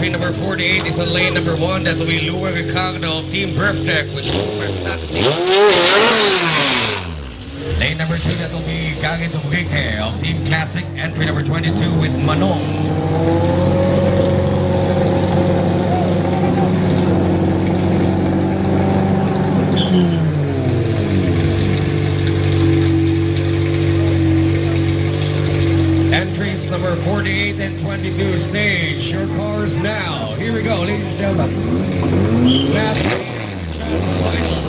entry number 48 is on lane number 1. That will be Luwer Ricardo of Team Driftech with Super Taxi. Lane number 2, that will be Gagit Enrique of Team Classic. Entry number 22 with Manong. Entries number 48 and 22 stage. Your cars now. Here we go, ladies and gentlemen. Last final.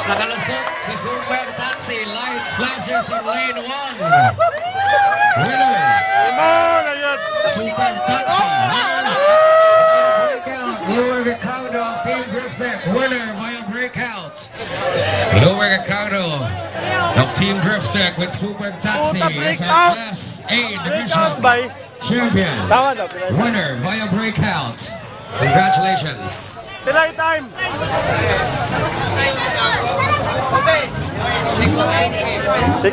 Nakalusot si Super Taxi. Light flashes in lane 1. Winner. Super Taxi. Winner. Breakout. Luwer Ricardo of Team Driftech. Winner via breakout. Luwer Ricardo of Team Driftech with Super Taxi as our Class A Division champion. Winner via breakout. Congratulations. Delay time! 6-9.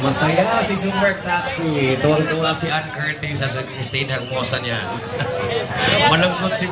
Masaya si Super Taxi. Tuwang-tuwa si Ann Curtis sa stage hangmosa niya. Malungkot si